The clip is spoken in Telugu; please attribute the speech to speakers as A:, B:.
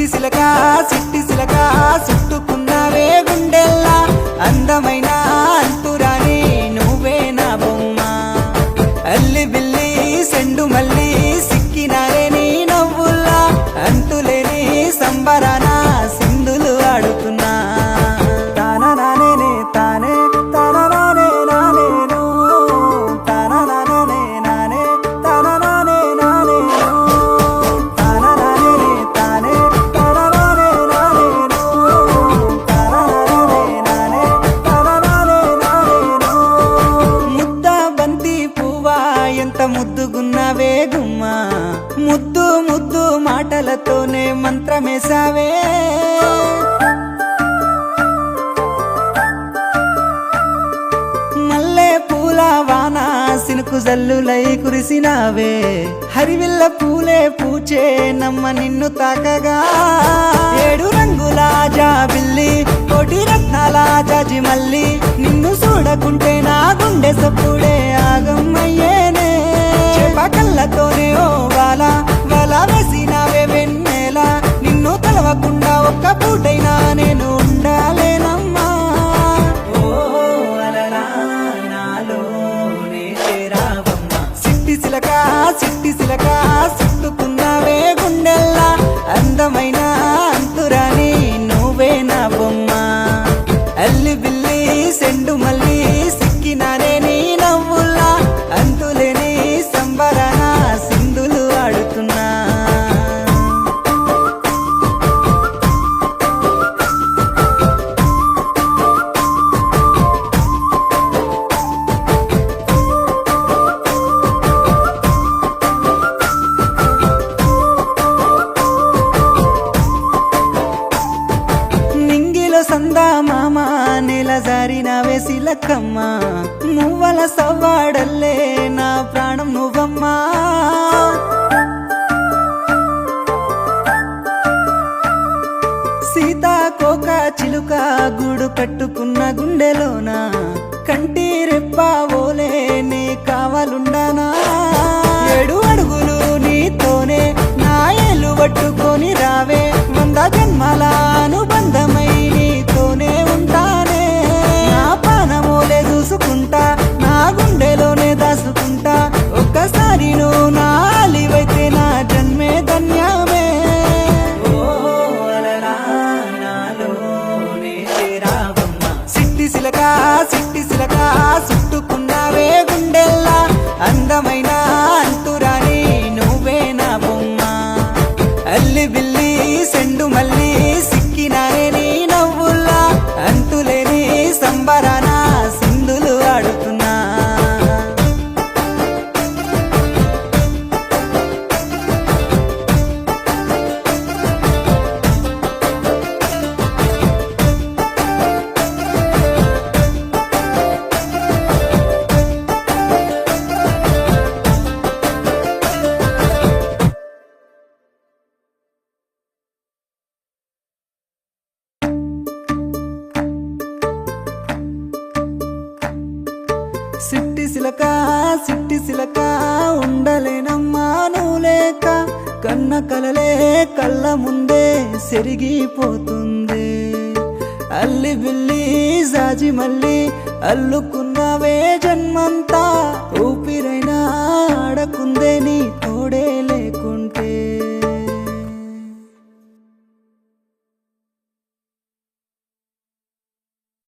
A: సిట్టి సిలక చుట్టుకున్నావే గుండెల్లా అందమైన అంతురాని నువ్వే నా బొమ్మ అల్లి బిల్లి సెండు మల్లి సిక్కినారే నీ నవ్వుల్లా అంతులేని సంబరాన సింధులు ఆడుతున్నా తానా నానే తానే తానా నానే నానేను తానా నానే నానే తానా నానే నానేను తానా నానే తానే తానా నానే నానేను తానా నానే నానే తానా నానే నానేను ముద్ద బంతి పువ్వా ఎంత ముద్దుగున్నావే గుమ్మా ముద్దు ముద్దు మాటలతోనే మంత్రమేసావే మల్లె పూల వాన సినుకు జల్లులై కురిసినావే హరివిల్ల పూలే పూచే నమ్మ నిన్ను తాకగా ఏడు రంగుల జాబిల్లి కోటి రత్నాల జాజి మల్లి నిన్ను చూడకుంటే నా గుండె సప్పుడే ఆగమ్మయ్యేనే కళ్ళతోనే ఓ వాల వల వేసినావే వెన్నెల నిన్ను తలవకుండా ఒక్క పూటైనా నేను ఉండాలేనమ్మా ఓ అలలా నాలోనే చేరావమ్మా సిట్టి సిలక చుట్టుకున్నావే గుండెల్లా అందమైన అంతురాని నువ్వే నా బొమ్మ అల్లి బిల్లి సెండు మల్లి సిక్కినానే నీ నవ్వుల్లా అంతులేని సంబరాన సింధులు ఆడుతున్నా నింగిలో సందా మామ నెల జారినవే సిలకమ్మ మువ్వల సవ్వాడల్లే నా ప్రాణం నువ్వమ్మా సీతాకోక చిలుక గూడు కట్టుకున్న గుండెలోన కంటి రెప్పావోలే నీ కావాలుండానా ఏడు అడుగులు నీతోనే నా ఏలు పట్టుకొని రావే 100 జన్మల అనుబంధమై నీతోనే ఉంటానే నా పానమోలే చూసుకుంటా నా గుండెలోనే దాసుకుంటా ఒక్కసారి నువ్వు నా అలివైతే నా జన్మే ధన్యమే ఓ అలలా నాలోనే చేరావమ్మా సిట్టి సిలక చుట్టుకున్నావే గుండెల్లా అందమైన అంతురాని నువ్వే నా బొమ్మ అల్లి బిల్లి సెండు మల్లి సిక్కినానే నీ నవ్వుల్లా అంతులేని సంబరాన సింధులు ఆడుతున్నా సిట్టి సిలక ఉండలేనమ్మా నువ్వు లేక కన్న కలలే కళ్ళ ముందే సెరిగిపోతుంది అల్లి బిల్లి జాజి మల్లి అల్లుకున్నవే జన్మంతా ఊపిరైనా ఆడకుందే నీ తోడే లేకుంటే